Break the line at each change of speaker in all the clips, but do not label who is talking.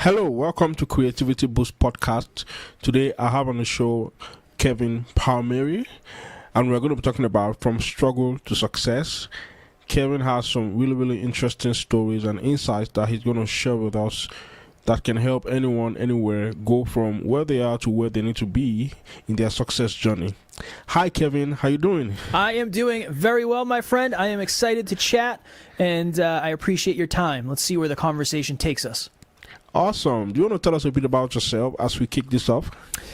Hello, welcome to Creativity Boost Podcast. Today I have on the show Kevin Palmieri, and we're going to be talking about from struggle to success. Kevin has some really interesting stories and insights that he's going to share with us that can help anyone, anywhere, go from where they are to where they need to be in their success journey. Hi, Kevin. How you doing?
I am doing very well, my friend. I am excited to chat, and I appreciate your time. Let's see where the conversation takes us.
Awesome. Do you want to tell us a bit about yourself as we kick this off?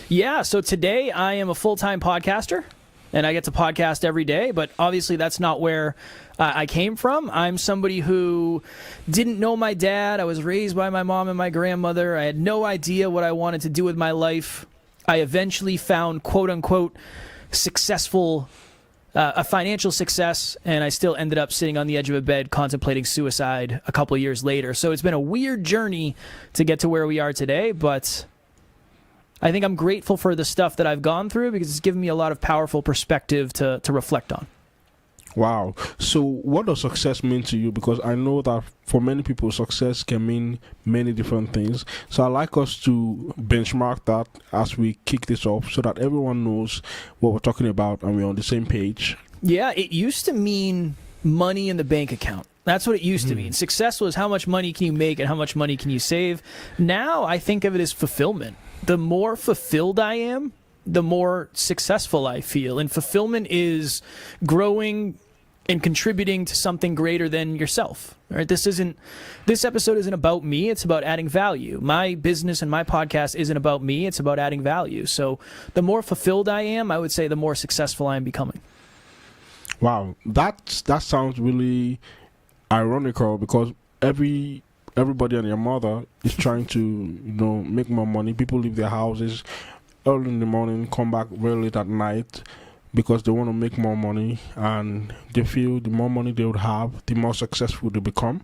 Yeah, so today I am a full-time podcaster, and I get to podcast every day, but obviously that's not where I came from. I'm somebody who didn't know my dad. I was raised by my mom and my grandmother. I had no idea what I wanted to do with my life. I eventually found, quote-unquote, a financial success, and I still ended up sitting on the edge of a bed contemplating suicide a couple of years later. So it's been a weird journey to get to where we are today, but I think I'm grateful for the stuff that I've gone through because it's given me a lot of powerful perspective to reflect on.
Wow. So what does success mean to you? Because I know that for many people, success can mean many different things. So I'd like us to benchmark that as we kick this off so that everyone knows what we're talking about and we're on the same page.
Yeah, it used to mean money in the bank account. That's what it used to mean. Success was how much money can you make and how much money can you save. Now I think of it as fulfillment. The more fulfilled I am, the more successful I feel. And fulfillment is growing and contributing to something greater than yourself. All right? This episode isn't about me, it's about adding value. My business and my podcast isn't about me, it's about adding value. So the more fulfilled I am, I would say the more successful I am becoming.
Wow, that sounds really ironical because everybody and their mother is trying to make more money. People leave their houses early in the morning, come back very late at night because they want to make more money, and they feel the more money they would have, the more successful they become.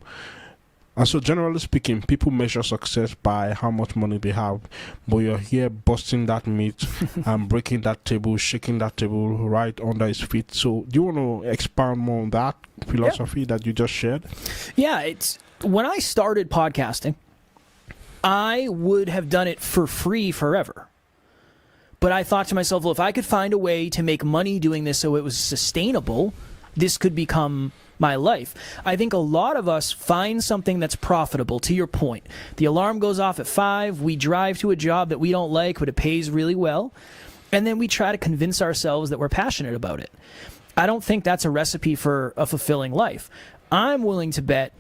And so generally speaking, people measure success by how much money they have, but you're here busting that myth and breaking that table, shaking that table right under his feet. So do you want to expand more on that philosophy that you just shared?
Yeah, when I started podcasting, I would have done it for free forever. But I thought to myself, well, if I could find a way to make money doing this so it was sustainable, this could become my life. I think a lot of us find something that's profitable, to your point. The alarm goes off at 5, we drive to a job that we don't like, but it pays really well, and then we try to convince ourselves that we're passionate about it. I don't think that's a recipe for a fulfilling life. I'm willing to bet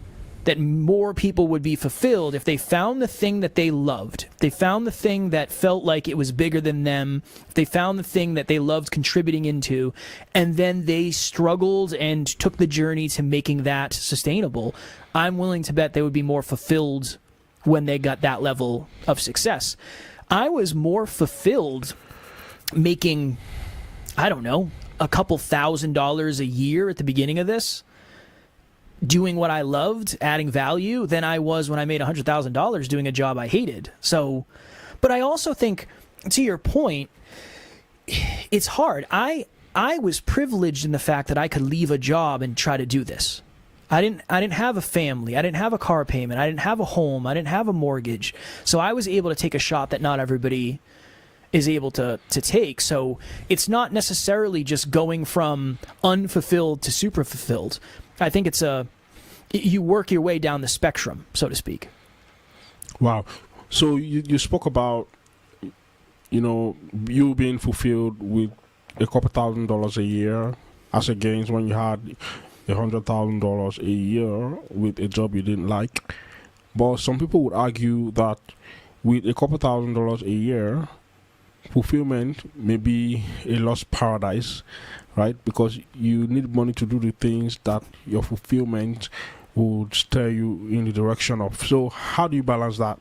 that more people would be fulfilled if they found the thing that they loved. They found the thing that felt like it was bigger than them. They found the thing that they loved contributing into, and then they struggled and took the journey to making that sustainable. I'm willing to bet they would be more fulfilled when they got that level of success. I was more fulfilled making, I don't know, a couple $1,000s a year at the beginning of this, doing what I loved, adding value, than I was when I made $100,000 doing a job I hated. So, but I also think, to your point, it's hard. I was privileged in the fact that I could leave a job and try to do this. I didn't have a family. I didn't have a car payment. I didn't have a home. I didn't have a mortgage. So I was able to take a shot that not everybody is able to take. So it's not necessarily just going from unfulfilled to super fulfilled. I think you work your way down the spectrum, so to speak.
Wow. So you spoke about, you being fulfilled with a couple $1,000s a year as against when you had $100,000 a year with a job you didn't like. But some people would argue that with a couple $1,000s a year, fulfillment may be a lost paradise, right? Because you need money to do the things that your fulfillment would steer you in the direction of. So how do you balance that?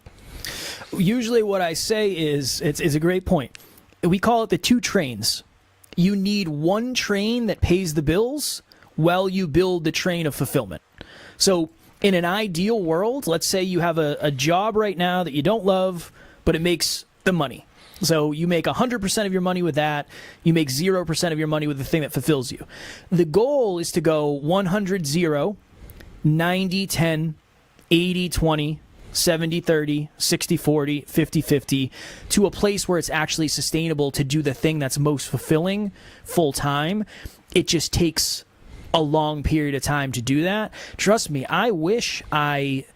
Usually what I say is, it's a great point. We call it the 2 trains. You need one train that pays the bills while you build the train of fulfillment. So in an ideal world, let's say you have a job right now that you don't love, but it makes the money. So you make 100% of your money with that. You make 0% of your money with the thing that fulfills you. The goal is to go 100-0, 90-10, 80-20, 70-30, 60-40, 50-50, to a place where it's actually sustainable to do the thing that's most fulfilling full time. It just takes a long period of time to do that. Trust me, I wish I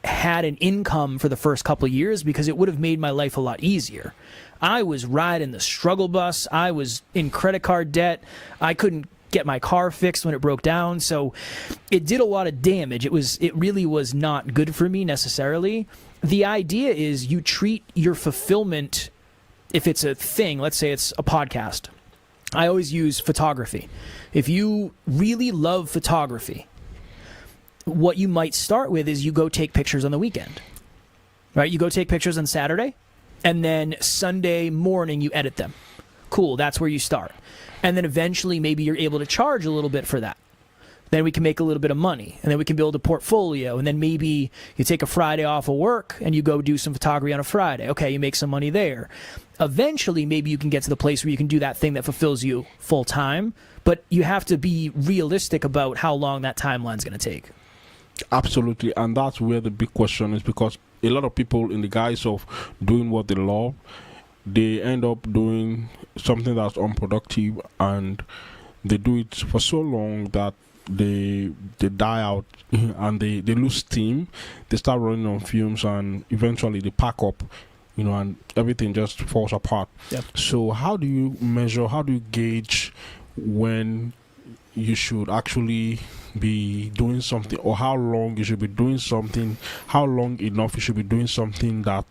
had an income for the first couple of years because it would have made my life a lot easier. I was riding the struggle bus. I was in credit card debt. I couldn't get my car fixed when it broke down. So it did a lot of damage. It really was not good for me necessarily. The idea is you treat your fulfillment, if it's a thing, let's say it's a podcast. I always use photography. If you really love photography, what you might start with is you go take pictures on the weekend, right? You go take pictures on Saturday, and then Sunday morning you edit them. Cool, that's where you start. And then eventually maybe you're able to charge a little bit for that. Then we can make a little bit of money, and then we can build a portfolio, and then maybe you take a Friday off of work and you go do some photography on a Friday. Okay, you make some money there. Eventually maybe you can get to the place where you can do that thing that fulfills you full time, but you have to be realistic about how long that timeline's going to take.
Absolutely, and that's where the big question is, because a lot of people, in the guise of doing what they love, they end up doing something that's unproductive, and they do it for so long that they die out and they lose steam. They start running on fumes, and eventually they pack up, and everything just falls apart.
Yep.
So how do you measure, how do you gauge when you should actually be doing something, or how long you should be doing something, how long enough you should be doing something that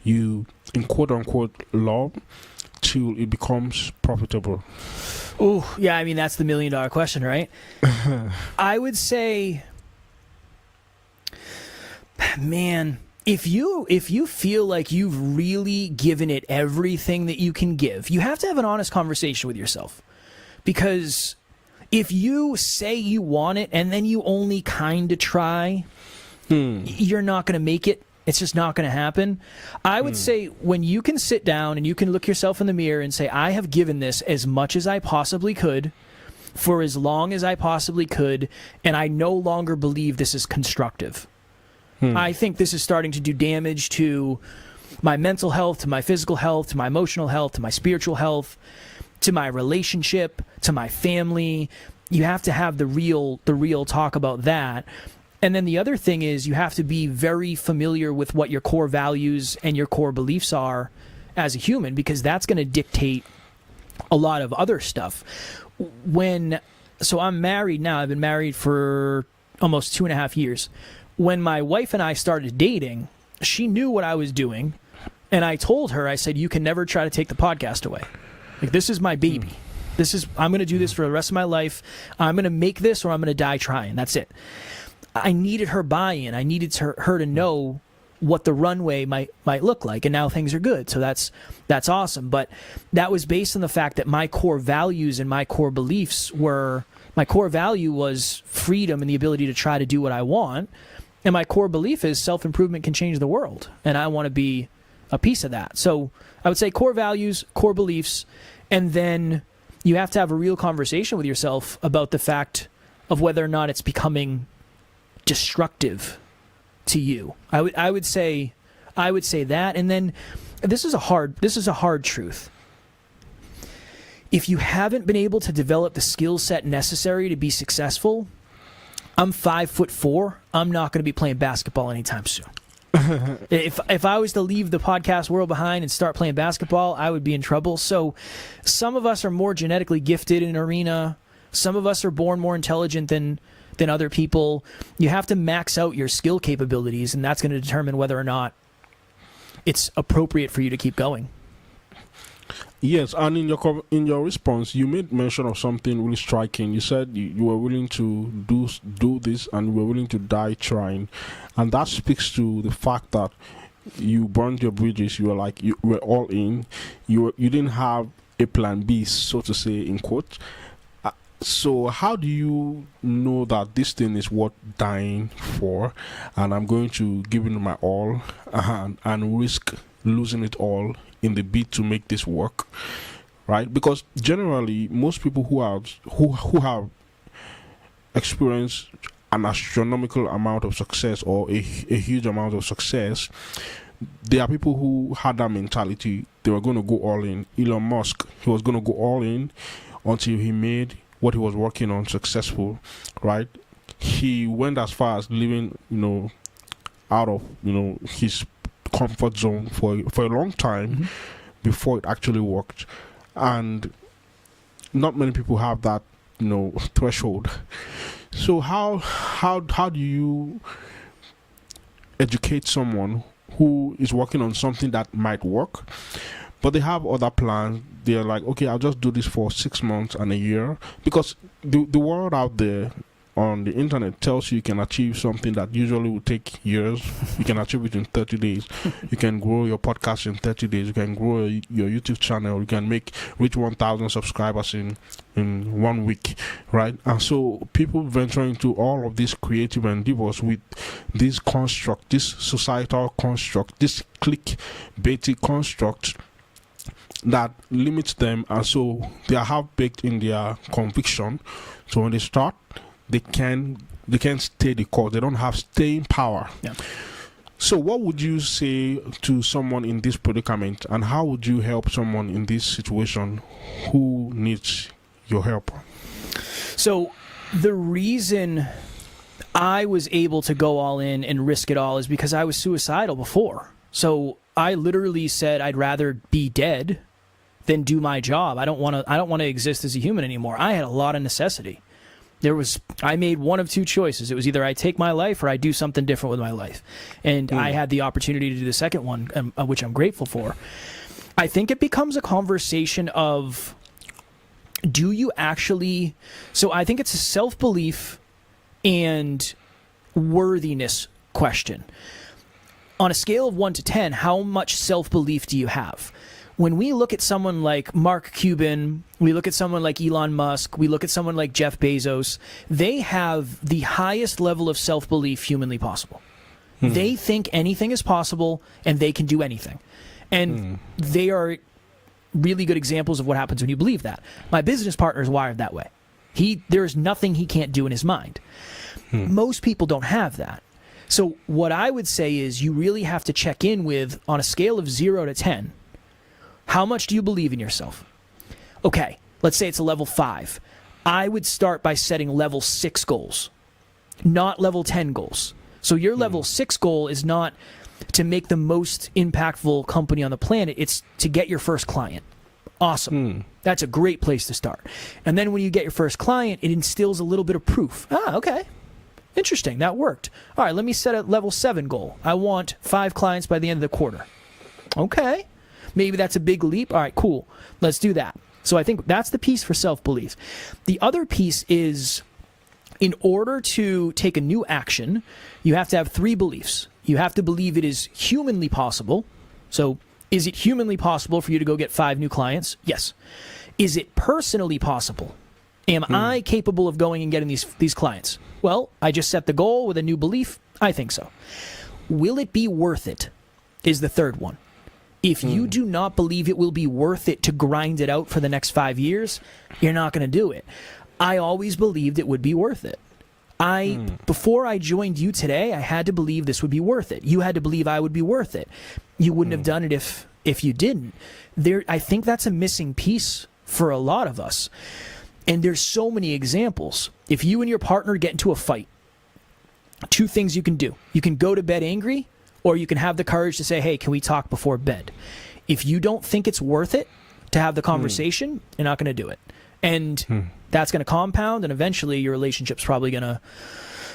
you, in quote unquote, love, till it becomes profitable?
Oh, yeah, I mean, that's the $1 million question, right? I would say, man, if you feel like you've really given it everything that you can give, you have to have an honest conversation with yourself. Because if you say you want it and then you only kind of try, you're not going to make it. It's just not going to happen. I would say when you can sit down and you can look yourself in the mirror and say, I have given this as much as I possibly could for as long as I possibly could, and I no longer believe this is constructive. I think this is starting to do damage to my mental health, to my physical health, to my emotional health, to my spiritual health, to my relationship, to my family. You have to have the real talk about that. And then the other thing is you have to be very familiar with what your core values and your core beliefs are as a human, because that's going to dictate a lot of other stuff. So I'm married now. I've been married for almost 2.5 years. When my wife and I started dating, she knew what I was doing. And I told her, I said, you can never try to take the podcast away. Like, this is my baby. I'm going to do this for the rest of my life. I'm going to make this, or I'm going to die trying. That's it. I needed her buy-in. I needed her to know what the runway might look like, and now things are good. So that's awesome. But that was based on the fact that my core values and my core beliefs were, my core value was freedom and the ability to try to do what I want, and my core belief is self-improvement can change the world, and I want to be a piece of that. So I would say core values, core beliefs, and then you have to have a real conversation with yourself about the fact of whether or not it's becoming destructive to you. I would say that. And then this is a hard truth. If you haven't been able to develop the skill set necessary to be successful, I'm 5'4". I'm not going to be playing basketball anytime soon. If I was to leave the podcast world behind and start playing basketball, I would be in trouble. So some of us are more genetically gifted in an arena. Some of us are born more intelligent than other people. You have to max out your skill capabilities, and that's going to determine whether or not it's appropriate for you to keep going.
Yes, and in your response, you made mention of something really striking. You said you were willing to do this, and you were willing to die trying, and that speaks to the fact that you burned your bridges. You were all in. You didn't have a plan B, so to say, in quote. So how do you know that this thing is worth dying for, and I'm going to give it my all and risk losing it all in the bid to make this work, right? Because generally, most people who have experienced an astronomical amount of success or a huge amount of success, there are people who had that mentality. They were going to go all in. Elon Musk, he was going to go all in until he made what he was working on successful, right? He went as far as living, out of, his comfort zone for a long time before it actually worked. And not many people have that, threshold. So how do you educate someone who is working on something that might work, but they have other plans? They're like, okay, I'll just do this for 6 months and a year, because the world out there on the internet tells you can achieve something that usually will take years. You can achieve it in 30 days. You can grow your podcast in 30 days. You can grow your YouTube channel. You can reach 1,000 subscribers in 1 week, right? And so people venture into all of these creative endeavors with this construct, this societal construct, this clickbaity construct that limits them, and so they are half baked in their conviction. So when they start, they can't stay the course. They don't have staying power.
Yeah.
So what would you say to someone in this predicament, and how would you help someone in this situation who needs your help?
So the reason I was able to go all in and risk it all is because I was suicidal before. So I literally said I'd rather be dead than do my job. I don't want to exist as a human anymore. I had a lot of necessity. I made one of two choices. It was either I take my life or I do something different with my life. And I had the opportunity to do the second one, which I'm grateful for. I think it becomes a conversation of, do you actually... So I think it's a self-belief and worthiness question. On a scale of 1 to 10, how much self-belief do you have? When we look at someone like Mark Cuban, we look at someone like Elon Musk, we look at someone like Jeff Bezos, they have the highest level of self-belief humanly possible. They think anything is possible and they can do anything. And they are really good examples of what happens when you believe that. My business partner is wired that way. There is nothing he can't do in his mind. Most people don't have that. So what I would say is you really have to check in with, on a scale of 0 to 10, how much do you believe in yourself? Okay, let's say it's a level 5. I would start by setting level 6 goals, not level 10 goals. So your level 6 goal is not to make the most impactful company on the planet. It's to get your first client. Awesome. That's a great place to start. And then when you get your first client, it instills a little bit of proof. Okay. Interesting. That worked. All right, let me set a level 7 goal. I want 5 clients by the end of the quarter. Okay. Maybe that's a big leap. All right, cool. Let's do that. So I think that's the piece for self-belief. The other piece is, in order to take a new action, you have to have 3 beliefs. You have to believe it is humanly possible. So is it humanly possible for you to go get 5 new clients? Yes. Is it personally possible? Am I capable of going and getting these clients? Well, I just set the goal with a new belief. I think so. Will it be worth it is the third one. If you do not believe it will be worth it to grind it out for the next 5 years, you're not going to do it. I always believed it would be worth it. Before I joined you today, I had to believe this would be worth it. You had to believe I would be worth it. You wouldn't have done it if you didn't. I think that's a missing piece for a lot of us. And there's so many examples. If you and your partner get into a fight, 2 things you can do. You can go to bed angry, or you can have the courage to say, hey, can we talk before bed? If you don't think it's worth it to have the conversation, you're not going to do it. And that's going to compound, and eventually your relationship's probably going to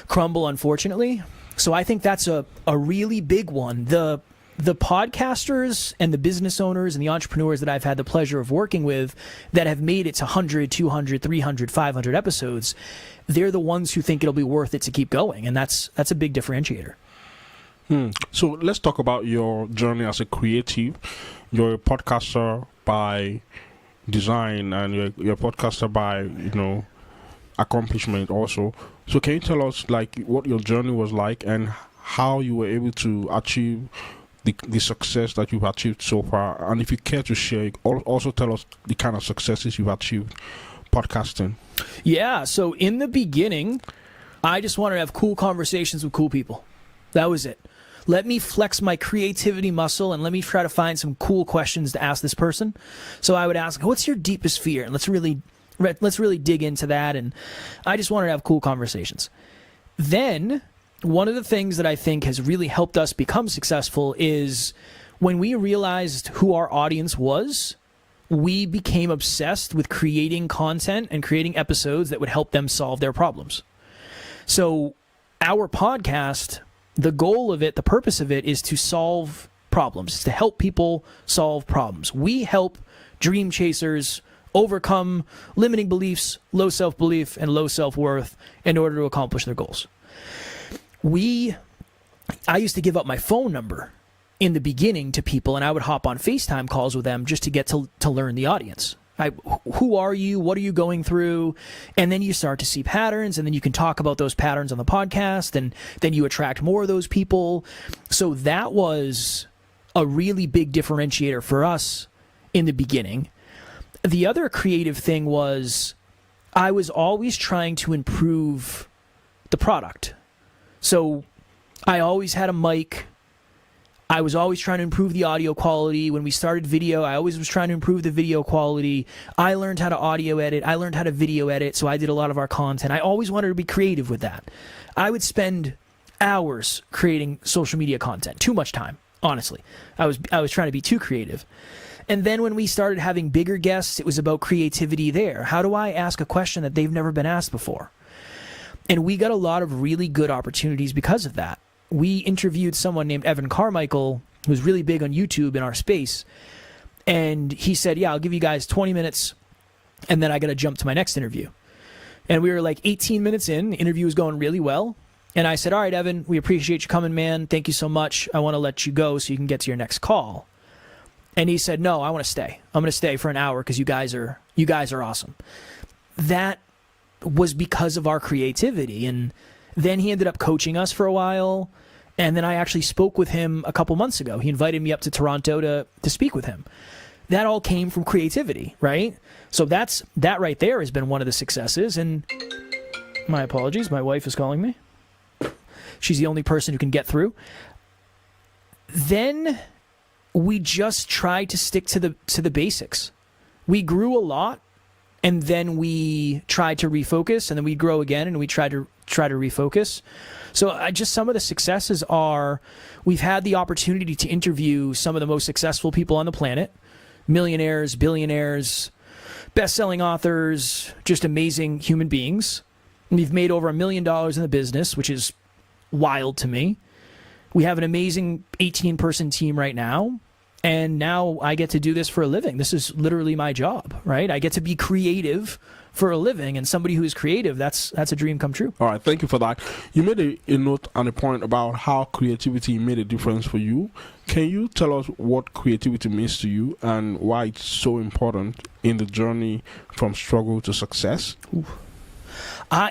crumble, unfortunately. So I think that's a really big one. The podcasters and the business owners and the entrepreneurs that I've had the pleasure of working with that have made it to 100, 200, 300, 500 episodes, they're the ones who think it'll be worth it to keep going. And that's a big differentiator.
So let's talk about your journey as a creative. You're a podcaster by design, and you're a podcaster by, accomplishment also. So can you tell us what your journey was like and how you were able to achieve the success that you've achieved so far? And if you care to share, also tell us the kind of successes you've achieved podcasting.
Yeah, so in the beginning, I just wanted to have cool conversations with cool people. That was it. Let me flex my creativity muscle and let me try to find some cool questions to ask this person. So I would ask, what's your deepest fear? And let's really dig into that. And I just wanted to have cool conversations. Then one of the things that I think has really helped us become successful is when we realized who our audience was, we became obsessed with creating content and creating episodes that would help them solve their problems. So our podcast, the goal of it, the purpose of it is to solve problems. It's to help people solve problems. We help dream chasers overcome limiting beliefs, low self-belief, and low self-worth in order to accomplish their goals. I used to give up my phone number in the beginning to people, and I would hop on FaceTime calls with them just to get to learn the audience. Who are you? What are you going through? And then you start to see patterns, and then you can talk about those patterns on the podcast, and then you attract more of those people. So that was a really big differentiator for us in the beginning. The other creative thing was I was always trying to improve the product. So I always had a mic. I was always trying to improve the audio quality. When we started video, I always was trying to improve the video quality. I learned how to audio edit. I learned how to video edit, so I did a lot of our content. I always wanted to be creative with that. I would spend hours creating social media content. Too much time, honestly. I was trying to be too creative. And then when we started having bigger guests, it was about creativity there. How do I ask a question that they've never been asked before? And we got a lot of really good opportunities because of that. We interviewed someone named Evan Carmichael, who's really big on YouTube in our space. And he said, yeah, I'll give you guys 20 minutes, and then I got to jump to my next interview. And we were like 18 minutes in. The interview was going really well. And I said, all right, Evan, we appreciate you coming, man. Thank you so much. I want to let you go so you can get to your next call. And he said, no, I want to stay. I'm going to stay for an hour because you guys are awesome. That was because of our creativity. And then he ended up coaching us for a while. And then I actually spoke with him a couple months ago. He invited me up to Toronto to speak with him. That all came from creativity, right? So that right there has been one of the successes. And my apologies, my wife is calling me. She's the only person who can get through. Then we just tried to stick to the basics. We grew a lot, and then we tried to refocus, and then we grow again, and we try to refocus. So just some of the successes are we've had the opportunity to interview some of the most successful people on the planet, millionaires, billionaires, best-selling authors, just amazing human beings. We've made over $1 million in the business, which is wild to me. We have an amazing 18-person team right now. And now I get to do this for a living. This is literally my job, right? I get to be creative for a living, and somebody who is creative, that's a dream come true.
All right, thank you for that. You made a note and a point about how creativity made a difference for you. Can you tell us what creativity means to you and why it's so important in the journey from struggle to success?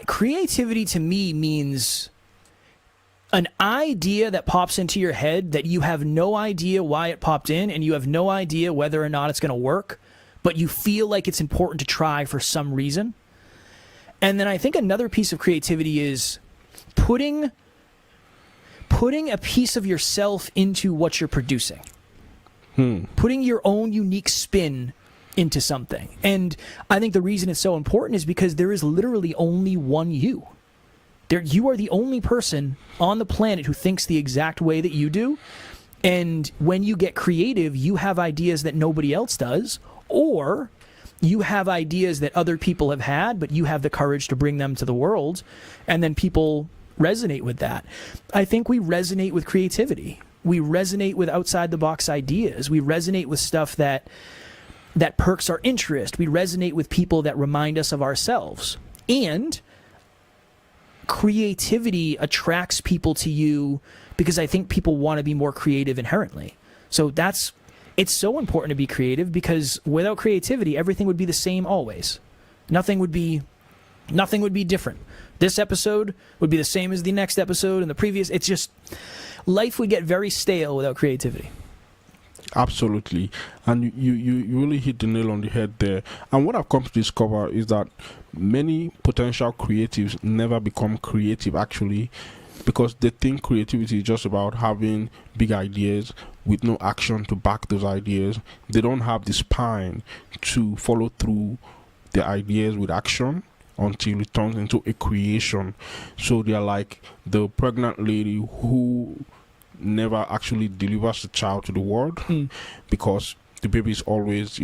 Creativity to me means an idea that pops into your head that you have no idea why it popped in, and you have no idea whether or not it's going to work, but you feel like it's important to try for some reason. And then I think another piece of creativity is putting a piece of yourself into what you're producing. Putting your own unique spin into something. And I think the reason it's so important is because there is literally only one you. You are the only person on the planet who thinks the exact way that you do. And when you get creative, you have ideas that nobody else does, or you have ideas that other people have had, but you have the courage to bring them to the world, and then people resonate with that. I think we resonate with creativity. We resonate with outside-the-box ideas. We resonate with stuff that perks our interest. We resonate with people that remind us of ourselves. And creativity attracts people to you because I think people want to be more creative inherently. So it's so important to be creative, because without creativity, everything would be the same always. Nothing would be different. This episode would be the same as the next episode and the previous. It's just, life would get very stale without creativity.
Absolutely. And you really hit the nail on the head there. And what I've come to discover is that many potential creatives never become creative actually, because they think creativity is just about having big ideas with no action to back those ideas. They don't have the spine to follow through their ideas with action until it turns into a creation. So they're like the pregnant lady who never actually delivers the child to the world because the baby is always,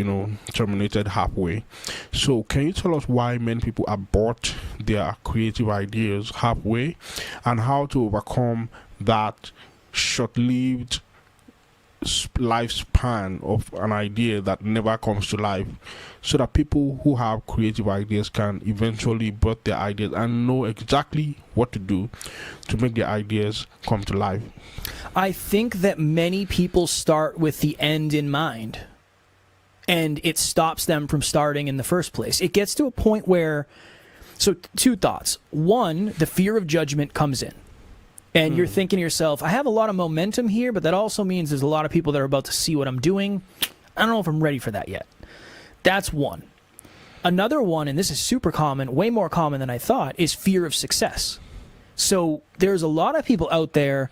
terminated halfway. So can you tell us why many people abort their creative ideas halfway, and how to overcome that short-lived lifespan of an idea that never comes to life, so that people who have creative ideas can eventually birth their ideas and know exactly what to do to make their ideas come to life?
I think that many people start with the end in mind, and it stops them from starting in the first place. It gets to a point where, so two thoughts. One, the fear of judgment comes in. And you're thinking to yourself, I have a lot of momentum here, but that also means there's a lot of people that are about to see what I'm doing. I don't know if I'm ready for that yet. That's one. Another one, and this is super common, way more common than I thought, is fear of success. So there's a lot of people out there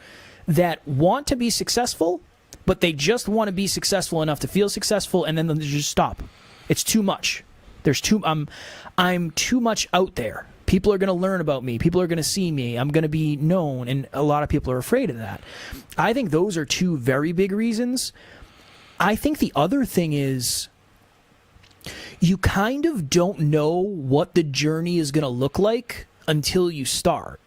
that want to be successful, but they just want to be successful enough to feel successful, and then they just stop. It's too much. I'm too much out there. People are going to learn about me. People are going to see me. I'm going to be known. And a lot of people are afraid of that. I think those are two very big reasons. I think the other thing is you kind of don't know what the journey is going to look like until you start.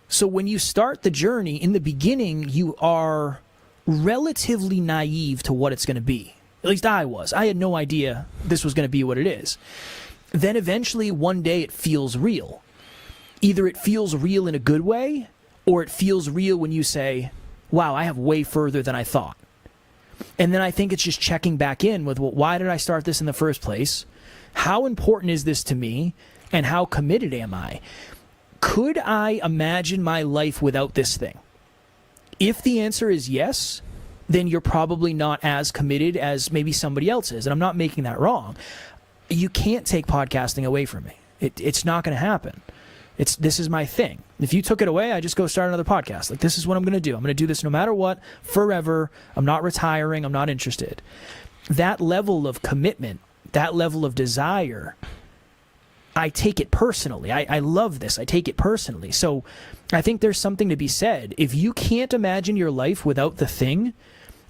So when you start the journey, in the beginning, you are relatively naive to what it's going to be. At least I was. I had no idea this was going to be what it is. Then eventually one day it feels real. Either it feels real in a good way, or it feels real when you say, wow, I have way further than I thought. And then I think it's just checking back in with, well, why did I start this in the first place? How important is this to me? And how committed am I? Could I imagine my life without this thing? If the answer is yes, then you're probably not as committed as maybe somebody else is. And I'm not making that wrong. You can't take podcasting away from me. It's not going to happen. This is my thing. If you took it away, I just go start another podcast. Like, this is what I'm going to do. I'm going to do this no matter what, forever. I'm not retiring. I'm not interested. That level of commitment, that level of desire, I take it personally. I love this. I take it personally. So I think there's something to be said. If you can't imagine your life without the thing,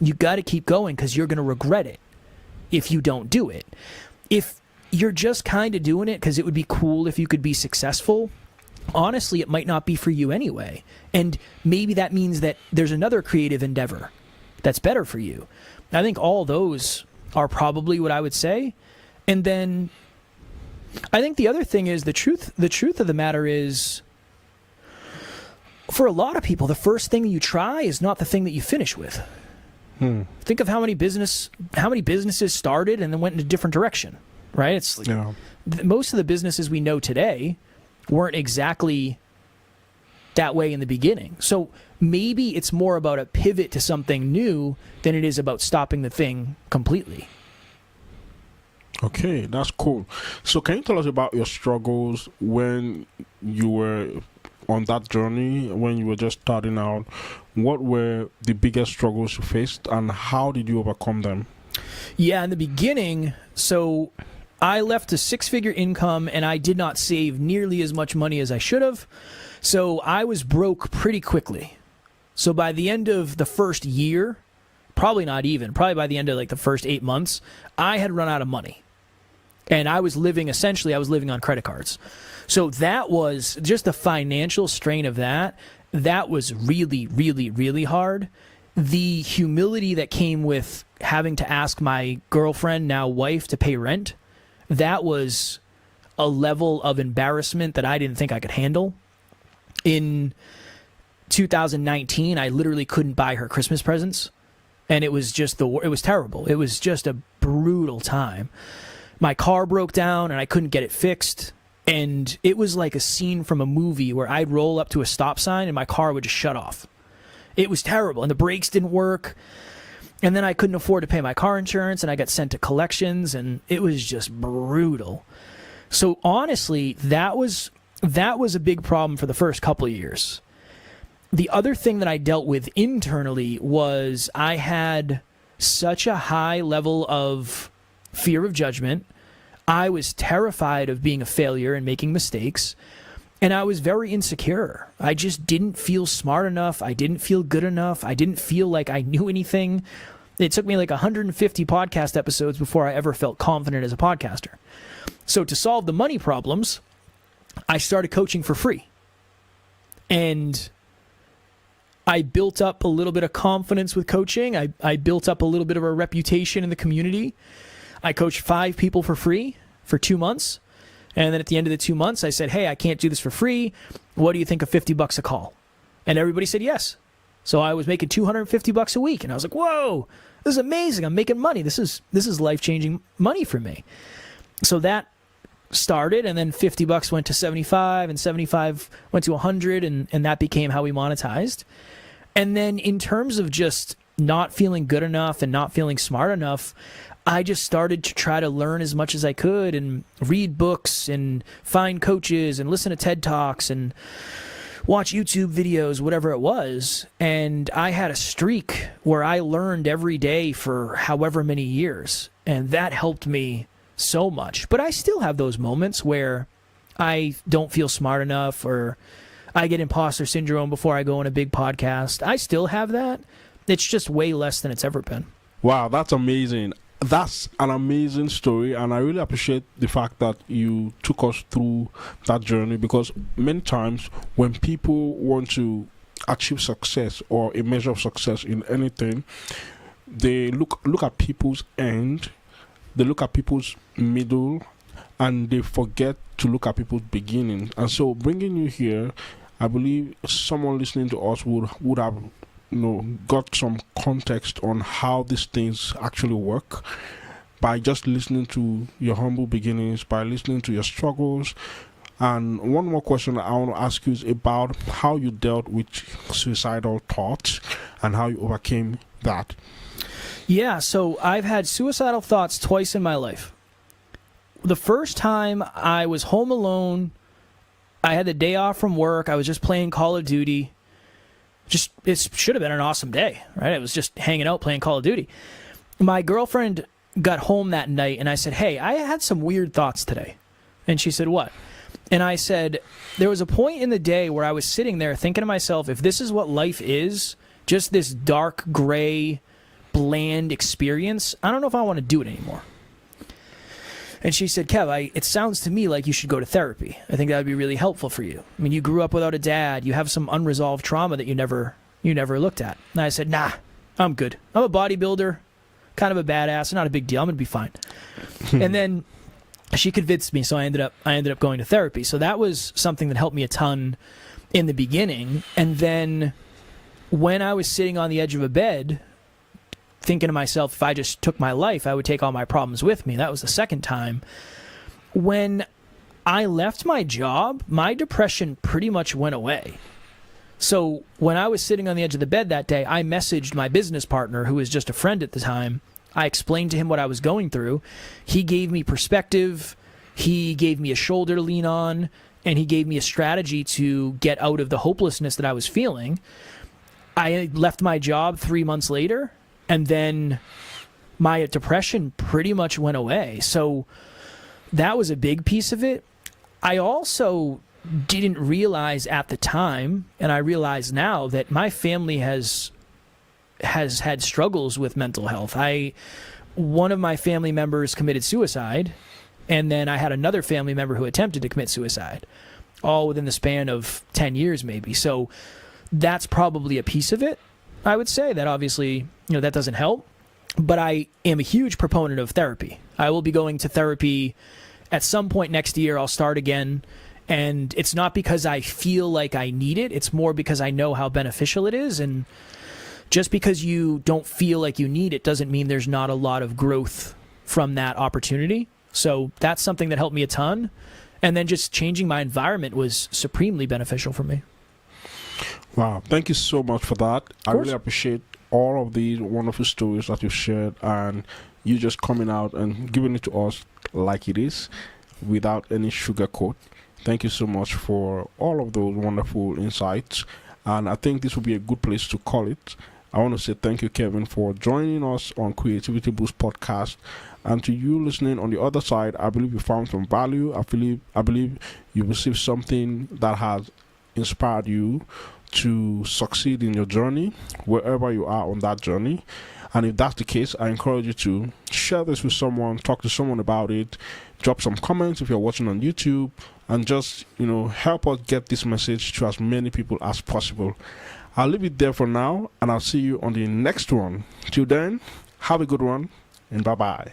you got to keep going, because you're going to regret it if you don't do it. If you're just kind of doing it because it would be cool if you could be successful, honestly, it might not be for you anyway. And maybe that means that there's another creative endeavor that's better for you. I think all those are probably what I would say. And then I think the other thing is the truth of the matter is, for a lot of people, the first thing you try is not the thing that you finish with. Think of how many businesses started and then went in a different direction, right? It's like, most of the businesses we know today weren't exactly that way in the beginning. So maybe it's more about a pivot to something new than it is about stopping the thing completely.
Okay, that's cool. So can you tell us about your struggles when you were on that journey, when you were just starting out? What were the biggest struggles you faced, and how did you overcome them?
Yeah, in the beginning, so I left a 6-figure income, and I did not save nearly as much money as I should have. So I was broke pretty quickly. So by the end of the first year, probably by the end of like the first 8 months, I had run out of money. And I was living on credit cards. So that was just the financial strain of that. That was really, really, really hard. The humility that came with having to ask my girlfriend, now wife, to pay rent, that was a level of embarrassment that I didn't think I could handle. In 2019, I literally couldn't buy her Christmas presents. And it was just it was terrible. It was just a brutal time. My car broke down and I couldn't get it fixed. And it was like a scene from a movie where I'd roll up to a stop sign and my car would just shut off. It was terrible. And the brakes didn't work. And then I couldn't afford to pay my car insurance, and I got sent to collections, and it was just brutal. So honestly, that was a big problem for the first couple of years. The other thing that I dealt with internally was I had such a high level of fear of judgment. I was terrified of being a failure and making mistakes. And I was very insecure. I just didn't feel smart enough. I didn't feel good enough. I didn't feel like I knew anything. It took me like 150 podcast episodes before I ever felt confident as a podcaster. So to solve the money problems, I started coaching for free. And I built up a little bit of confidence with coaching. I built up a little bit of a reputation in the community. I coached 5 people for free for 2 months. And then at the end of the 2 months, I said, hey, I can't do this for free. What do you think of $50 a call? And everybody said yes. So I was making $250 a week. And I was like, whoa, this is amazing. I'm making money. This is life-changing money for me. So that started, and then $50 went to 75, and 75 went to 100, and that became how we monetized. And then in terms of just not feeling good enough and not feeling smart enough, I just started to try to learn as much as I could and read books and find coaches and listen to TED Talks and watch YouTube videos, whatever it was. And I had a streak where I learned every day for however many years. And that helped me so much. But I still have those moments where I don't feel smart enough, or I get imposter syndrome before I go on a big podcast. I still have that. It's just way less than it's ever been.
Wow, that's amazing. That's an amazing story, and I really appreciate the fact that you took us through that journey, because many times when people want to achieve success or a measure of success in anything, they look at people's end, they look at people's middle, and they forget to look at people's beginning. And so bringing you here, I believe someone listening to us would have got some context on how these things actually work by just listening to your humble beginnings, by listening to your struggles. And one more question I want to ask you is about how you dealt with suicidal thoughts and how you overcame that.
Yeah, so I've had suicidal thoughts twice in my life. The first time I was home alone, I had the day off from work, I was just playing Call of Duty. It should have been an awesome day, right? I was just hanging out playing Call of Duty. My girlfriend got home that night, and I said, hey, I had some weird thoughts today. And she said, what? And I said, there was a point in the day where I was sitting there thinking to myself, if this is what life is, just this dark, gray, bland experience, I don't know if I want to do it anymore. And she said, Kev, it sounds to me like you should go to therapy. I think that would be really helpful for you. I mean, you grew up without a dad. You have some unresolved trauma that you never looked at. And I said, nah, I'm good. I'm a bodybuilder, kind of a badass. Not a big deal. I'm going to be fine. And then she convinced me, so I ended up going to therapy. So that was something that helped me a ton in the beginning. And then when I was sitting on the edge of a bed, thinking to myself, if I just took my life, I would take all my problems with me. That was the second time. When I left my job, my depression pretty much went away. So when I was sitting on the edge of the bed that day, I messaged my business partner, who was just a friend at the time. I explained to him what I was going through. He gave me perspective. He gave me a shoulder to lean on, and he gave me a strategy to get out of the hopelessness that I was feeling. I left my job 3 months later, and then my depression pretty much went away. So that was a big piece of it. I also didn't realize at the time, and I realize now, that my family has had struggles with mental health. One of my family members committed suicide, and then I had another family member who attempted to commit suicide, all within the span of 10 years maybe. So that's probably a piece of it, I would say. That obviously, that doesn't help. But I am a huge proponent of therapy. I will be going to therapy at some point next year. I'll start again. And it's not because I feel like I need it. It's more because I know how beneficial it is. And just because you don't feel like you need it doesn't mean there's not a lot of growth from that opportunity. So that's something that helped me a ton. And then just changing my environment was supremely beneficial for me.
Wow. Thank you so much for that. I really appreciate all of these wonderful stories that you've shared, and you just coming out and giving it to us like it is, without any sugarcoat. Thank you so much for all of those wonderful insights. And I think this will be a good place to call it. I want to say thank you, Kevin, for joining us on Creativity Boost podcast. And to you listening on the other side, I believe you found some value. I believe you received something that has inspired you to succeed in your journey, wherever you are on that journey. And if that's the case, I encourage you to share this with someone, talk to someone about it, drop some comments if you're watching on YouTube, and just, help us get this message to as many people as possible. I'll leave it there for now, and I'll see you on the next one. Till then, have a good one, and bye-bye.